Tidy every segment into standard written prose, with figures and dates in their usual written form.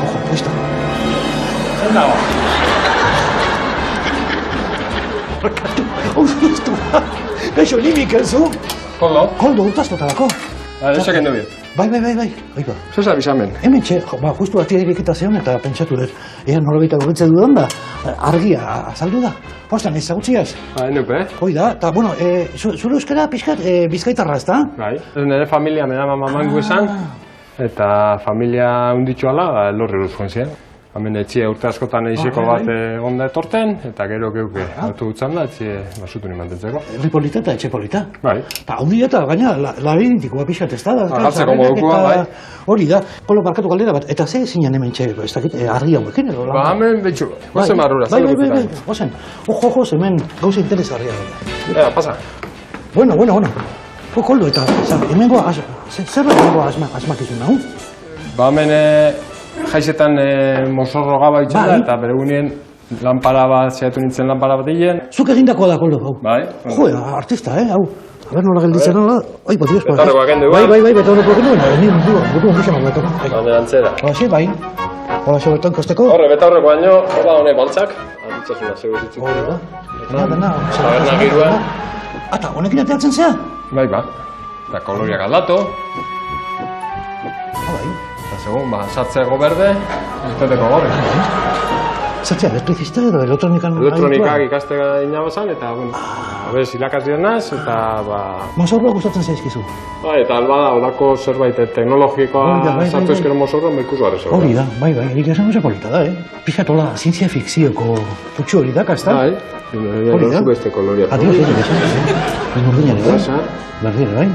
Ojo, listo. Zein dago? Listo. Gaixo, ni Mikel, zu? Koldo, utaztotarako. Esek endo biet. Bai. Oiga. Zer abisamen? Hemen txe, justu atia irikita zeon eta pentsatu dut. Ean norabita gorritze dudan da, argia azaldu da. Postan, ezagutziaz. Nupe, Hoi da, eta, bueno, zure euskara pixkat bizkaitarra, ez da? Bai. Nire familia me dama mamangu esan, eta familia unditxuala lorri ruz joan ziren. Hemen etxia urte askotan eizeko bat onda etorten, eta gero geuke hartu gutzan da, etxia basutuni mantentzeko. Herri polita eta etxe polita. Bai. Eta hau eta gaina, labirintikoa pixat ez da. Agartzeko modukoa, bai. Hori da, kolo barkatu galdera bat, eta ze zinen hemen txe, ez dakit, argi hauekin edo? Ba, hemen betxu, gozen barrura, zer Bai, gozen. Ojo, hemen gauza interesgarria da. Pasa. Bueno. Koldo, eta hemengo, zer da hemengo asmakizun nahu? Ba, hemen jaizetan mozorro gaba itxela, eta bere gunien lanpara bat, zehatu nintzen lanpara bat egin. Zuk egindako da, Koldo, hau? Bai. Jo, artista, hau. A ver, nola gelditzen nola. Oi, por Dios, pues. Betarrekoak hendu, bai? Bai, betarrekoak hendu, ni buruan gizema betarko. Hane antzera. Hoxe, bai. Hoxe, bertan kosteko. Horre, betaurreko baino, hola hone baltzak. Antzazuna, zego zitzuk. Hori da. Dena. Taberna giruen. Ata, honekin ateatzen zea? Bai, ba. Eta koloriak aldatu. Bai. Eta segun, sartzeko berde, irteteko gorri. Zertzea, elektrizista edo elektronikan... Elektronikak ikastega inabazan, eta, bueno, abez, irakasien naz, eta, ba... Mozorroa gustatzen zaizkizu. Bai, eta albada, olako zerbait teknologikoa sartu ezkero mozorroa, mekusu arrezo. Hori da, bai, erik esan oso polita da, Pixatola, zientzia fikzioko putxu hori da, kazta? Bai, hori da. Zubeste koloriak. Adios, esan, berdire, bai?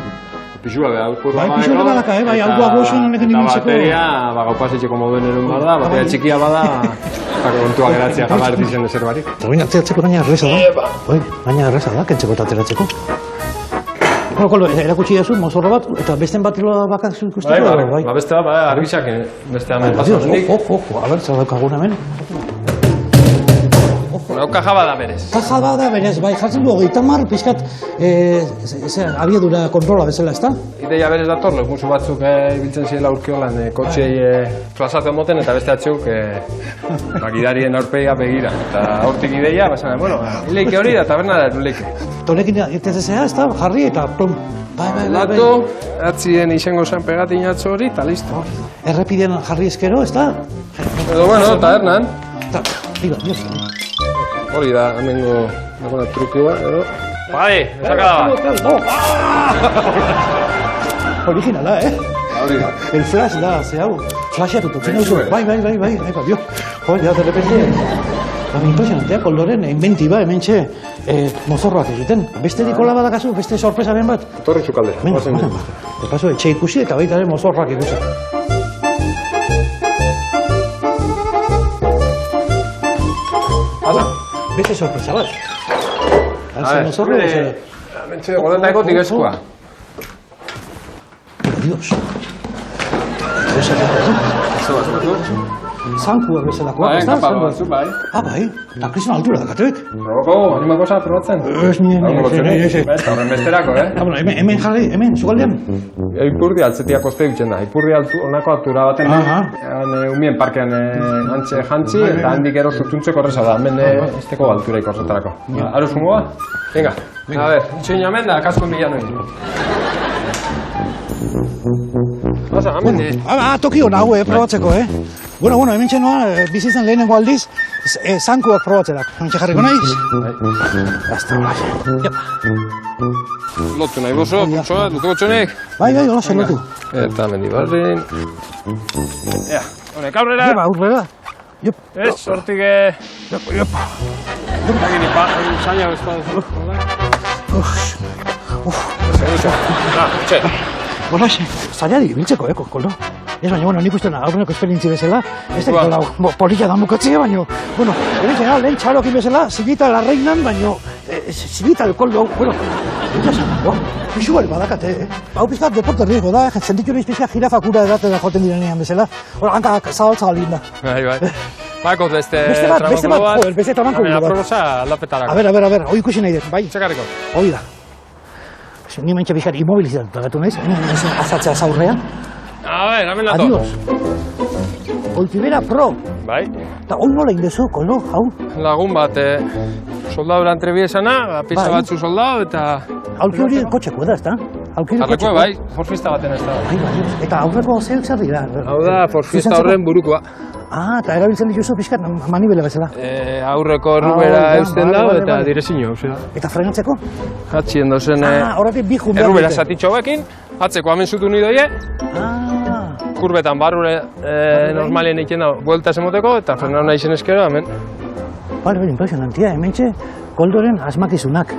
Pixua beha, Bai, pixua badaka, bai, hau guagosun honekin imintzeko. Eta bateria, gaupasitxeko moduen erun bada, bateria txikia bada, eta kontua geratzea jala erdizen ezer barik. Eta baina atzeratzeko gaina erreza da. Bai, gaina erreza da, kentzeko eta ateratzeko. Koldo, erakutsi dazu, mozorro bat, eta besten bat bakak ikusteko. Bai, beste bat, argizak, beste hemen pasatzen Ojo, a ber, zer daukagun hemen. Hau kaja bada berez. Kaja bada berez, bai, jartzen du 30 pixkat abiadura kontrola bezala, ezta? Ideia berez dator, lekusu batzuk ibiltzen zirela urkiolan kotxei plazatzen moten, eta beste batzuk gidarien aurpegia begira. Eta hortik ideia, bueno, ileike hori da, taberna da ileike. Tonekin irtetzea, ezta, jarri eta plum. Bai. Latu, atzien izango zen pegatin atzo hori, eta listo. Errepidean jarri ezkero, ezta? Edo, bueno, tabernan. Dios. Hori da, hemengo trukioa, edo... Bai, esaka da bat. Originala, Hori da. El flash da, ze hau. Flashia tututzen duzu. Bai, dio. Hoi, da, de repente... Impresionantea, Koldoren inventiba, hemen txe, mozorroak egiten. Beste dikola badakazu, beste sorpresaren bat. Torri txukalde. De paso, etxe ikusi eta baita ere mozorroak ikusi. Beste sorpresa bat. Mozorro, mentxe, golendaiko tigezkoa. Dios. Zankuak bezalakoak, ez da? Bai. Bai, eta kriston altura dakatek. Proboko, animako za probatzen. Ez nire. Horren besterako, Hemen jarri, hemen, zugaldean. Ipurdi altzetiak koste dutzen da. Ipurdi honako altura baten. Umien parkean antxe jantzi, eta handik ero zutuntzeko horreza da. Hemen esteko altura ikorretarako. Aruz fungoa? Venga, a ver, itxoin hemen da, kasko mila noin. Pasa, hemen diz. Toki hona hau, probatzeko, Bueno, hemen txenoa, bizitzen lehenengo aldiz, zankuak probatzerak. Hemen jarriko nahiz? Basta, bai. Lotu nahi bozo, putsoa, lotu gotxonek? Bai, hola, zer lotu. Eta mendi barrin. Ea, honek aurrera. Aurrera. Ez, hortik... Jopa. Egin ipa, zaina bezala. Txe. Bona, zailari, biltzeko, Koldo. Ez baina, nik ustean aurreneko esperientzi bezala, ez da polilla da mukatzea, baina, lehen txalokin bezala, zibita la reinan, baina, zibita el Koldo, pixu bali badakate, Hau pizkat deporte riesgo da, zenditu hori pizkat jirafakura edatera joten direnean bezala, hankak zabaltza galin da. Bai. Bakot beste trabankulu bat, beste trabankulu bat. Aprobosa aldapetarako. A ver, hoi ikusi nahi dut, bai? Txekarriko. Hoi da. ni mentxe bizkar immobilizatuta gatu naiz, azatzea zaurrean. A ber, hemen nato. Adios. Oltibera Pro. Bai. Eta hoi nola indezu, koldo, hau? Lagun bat, soldadura entrebi esana, pista Bai. batzu soldadu eta... Aulki hori kotxeko da, ezta? Arlekoa bai, forfista baten ez da. Bai. Eta aurreko zer dira? Hau da, forfista horren burukoa. Eta erabiltzen dituzu pixkat manibela bezala. Aurreko errubera ja, eusten vale, dago vale, eta vale. direzio, hau Eta frenatzeko? Hatxien dozen Horretik bi jun behar errubera dute. zatitxo hauekin, hatzeko hemen zutu ni doie, kurbetan barrure normalien eiken da, buelta emoteko eta frenau nahi zen eskero hemen. Bale, impresionantia, hementxe, koldoren asmakizunak.